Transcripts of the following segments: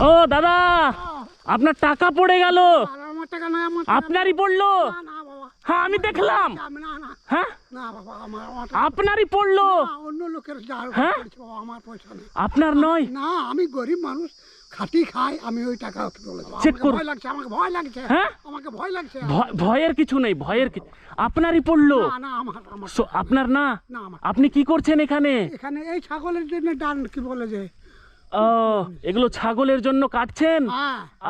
ও দাদা, আপনার টাকা পড়ে গেল। আপনারই পড়লো? হ্যাঁ আমি দেখলাম। হ্যাঁ আপনারই পড়লো। হ্যাঁ আপনার নয়? না, আমি গরিব মানুষ, খাটি খাই, আমি ওই টাকা চেক করুন। ভয় লাগছে, আমাকে ভয় লাগছে। হ্যাঁ আমাকে ভয় লাগছে। ভয়ের কিছু নেই, ভয়ের কিছু। আপনারই পড়লো? না আমার আপনার না? না আমার। আপনি কি করছেন এখানে? এখানে এই ছাগলের জন্য ডান কি বলে যে, ও এগুলো ছাগলের জন্য কাটছেন?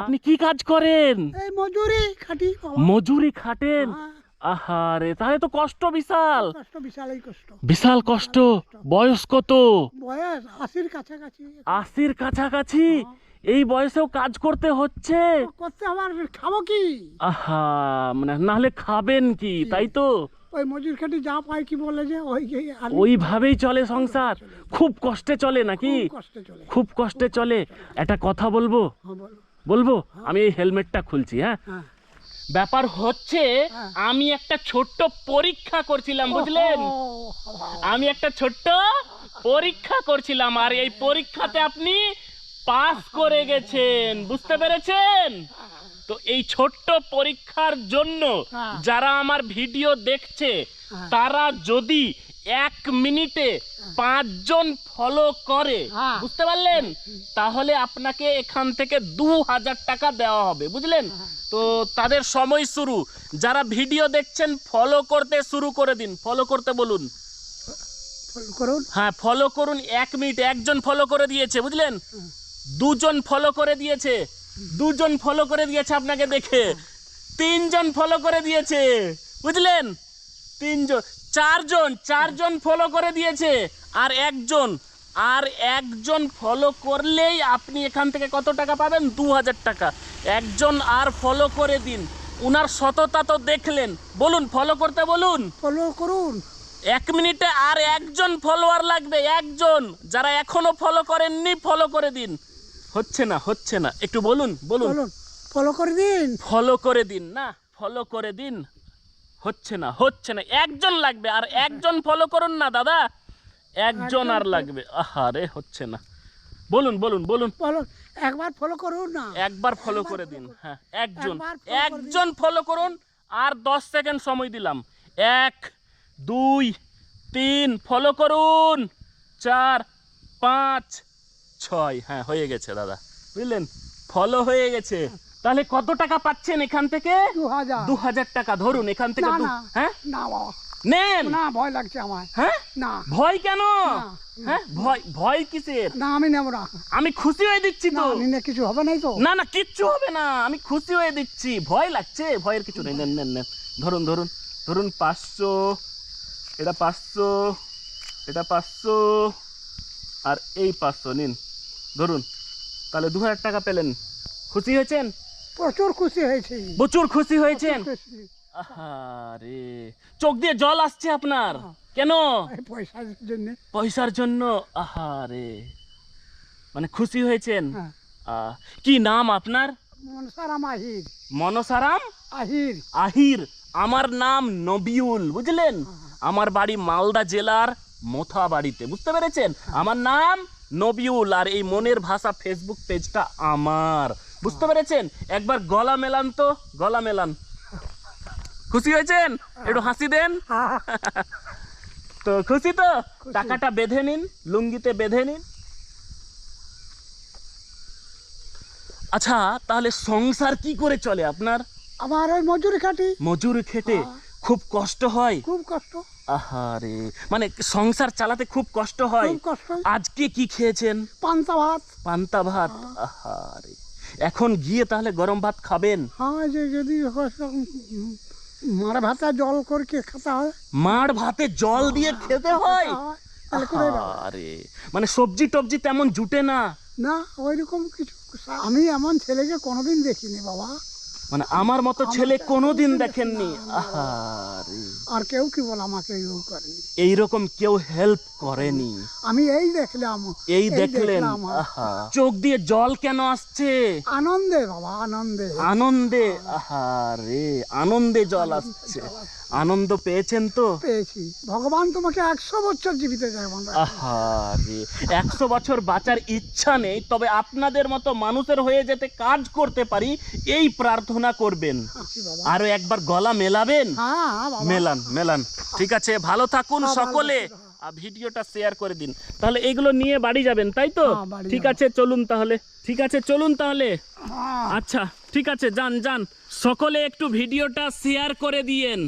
আপনি কি কাজ করেন? এই মজুরি খাটি। মজুরি খাটেন? আহারে, তাহলে তো কষ্ট বিশাল। কষ্ট, বিশালই কষ্ট। বিশাল কষ্ট। বয়স কত? বয়স 80-র কাছাকাছি। 80-র কাছাকাছি? এই বয়সেও কাজ করতে হচ্ছে? করতে আবার খাবো কি? আহা, মানে নাহলে খাবেন কি, তাই তো? ওই মজুর খাটি যা পাই কি বলে যে ওইভাবেই চলে সংসার। খুব কষ্টে চলে নাকি? কষ্টে চলে, খুব কষ্টে চলে। একটা কথা বলবো? বলবো? আমি এই হেলমেটটা খুলছি। হ্যাঁ ব্যাপার হচ্ছে, আমি একটা ছোট্ট পরীক্ষা করছিলাম, বুঝলেন? আমি একটা ছোট্ট পরীক্ষা করছিলাম, আর এই পরীক্ষাতে আপনি পাস করে গেছেন, বুঝতে পেরেছেন? তো এই ছোট্ট পরীক্ষার জন্য যারা আমার ভিডিও দেখছে, তারা যদি 1 মিনিটে 5 জন ফলো করে, বুঝতে পারলেন, তাহলে আপনাকে এখান থেকে 2000 টাকা দেওয়া হবে, বুঝলেন? তো তাদের সময় শুরু। যারা ভিডিও দেখছেন ফলো করতে শুরু করে দিন। ফলো করতে বলুন। হ্যাঁ ফলো করুন। 1 মিনিট। 1 জন ফলো করে দিয়েছে, বুঝলেন? 2 জন ফলো করে দিয়েছে। 2 জন ফলো করে দিয়েছে আপনাকে দেখে। 3 জন ফলো করে দিয়েছে, বুঝলেন? 3 জন। 4 জন ফলো করে দিয়েছে। আর 1 জন ফলো করলেই আপনি এখান থেকে কত টাকা পাবেন? 2000 টাকা। 1 জন আর ফলো করে দিন। উনার সততা তো দেখলেন। বলুন, ফলো করতে বলুন। ফলো করুন। 1 মিনিটে আর 1 জন ফলোয়ার লাগবে। 1 জন। যারা এখনো ফলো করেননি, ফলো করে দিন। হচ্ছে না, হচ্ছে না। একটু বলুন, বলুন। ফলো করে দিন। ফলো করে দিন। না, ফলো করে দিন। হচ্ছে না, হচ্ছে না। 1 জন লাগবে। আর 1 জন ফলো করুন না দাদা। 1 জন আর লাগবে। আহারে, হচ্ছে না। বলুন, বলুন, বলুন। একবার ফলো করুন না। একবার ফলো করে দিন। হ্যাঁ 1 জন ফলো করুন। আর 10 সেকেন্ড সময় দিলাম। 1 2 3 ফলো করুন। 4 5 6। হ্যাঁ হয়ে গেছে দাদা, বুঝলেন? ফলো হয়ে গেছে। তাহলে কত টাকা পাচ্ছেন এখান থেকে? 2000 টাকা। ধরুন এখান থেকে। হ্যাঁ না বাবা, নেন। না, ভয় লাগছে আমার। হ্যাঁ না। ভয় কেন? হ্যাঁ ভয় কিসের? না, আমি নেব না। আমি খুশি হয়ে দিচ্ছি তো। না, কিছু হবে না তো। না না, কিচ্ছু হবে না। আমি খুশি হয়ে দিচ্ছি। ভয় লাগছে? ভয়ের কিছু নেই। নেন নেন নেন। ধরুন ধরুন ধরুন। 500, এটা 500, এটা 500, আর এই 500 নিন। ধরুন, তাহলে 2000 টাকা পেলেন। খুশি হয়েছেন? প্রচুর খুশি হয়েছি। প্রচুর খুশি হয়েছেন? আরে, চোখ দিয়ে জল আসছে আপনার কেন? পয়সার জন্য। পয়সার জন্য? আহারে, মানে খুশি হয়েছেন। কি নাম আপনার? মনসারাম আহির। মনসারাম আহির। আহির। আমার নাম নবিউল, বুঝলেন? আমার বাড়ি মালদা জেলার মোথাবাড়িতে, বুঝতে পেরেছেন? আমার নাম নবিউল। আর এই মনের ভাষা ফেসবুক পেজটা আমার, বুঝতে পেরেছেন? একবার গলা মেলান তো, গলা মেলান। খুশি হয়েছেন? একটু হাসি দেন। তো খুশি তো? টাকাটা বেঁধে নিন, লুঙ্গিতে বেঁধে নিন। আচ্ছা, তাহলে সংসার কি করে চলে আপনার? আমার ওই মজুরি খাটি। মজুরি খেটে? খুব কষ্ট হয়? খুব কষ্ট। আহারে, মানে সংসার চালাতে খুব কষ্ট হয়। আজকে কি খেয়েছেন? পান্তা ভাত। পান্তা ভাত? আহারে, এখন গিয়ে তাহলে গরম ভাত খাবেন? হ্যাঁ, যদি মার ভাতে জল করে খেতে হয়। মার ভাতে জল দিয়ে খেতে হয়? আরে, মানে সবজি টবজি তেমন জুটে না? না, ওইরকম কিছু। আমি এমন ছেলেকে কোনোদিন দেখিনি বাবা। মানে আমার মতো ছেলে কোনোদিন দেখেননি। আহারে, আর কেউ কি বলে আমাকে ইউ করেনি। এইরকম কেউ হেল্প করেনি। আমি এই দেখলাম, এই দেখলেন, দেখলাম। আহা, চোখ দিয়ে জল কেন আসছে? আনন্দে বাবা, আনন্দে। আনন্দে, আহারে, আনন্দে জল আসছে। আনন্দ পেয়েছেন তো? পেয়েছি। ভগবান তোমাকে 100 বছর জীবিত যাবেন। আহারে, 100 বছর বাঁচার ইচ্ছা নেই, তবে আপনাদের মতো মানুষের হয়ে যেতে কাজ করতে পারি এই প্রার্থনা করবেন। বাবা। আরো একবার গলা মেলাবেন। হ্যাঁ বাবা। মেলান মেলান। ঠিক আছে, ভালো থাকুন হ্যাঁ, ভালো সকলে। থাকুন, আর ভিডিওটা শেয়ার করে দিন। তাহলে এগুলো নিয়ে বাড়ি যাবেন, তাই তো? হ্যাঁ, বাড়ি ঠিক যাবো। আছে, চলুন তাহলে। ঠিক আছে, চলুন তাহলে। হ্যাঁ। আচ্ছা, ঠিক আছে, যান যান। সকলে একটু ভিডিওটা শেয়ার করে দিয়েন।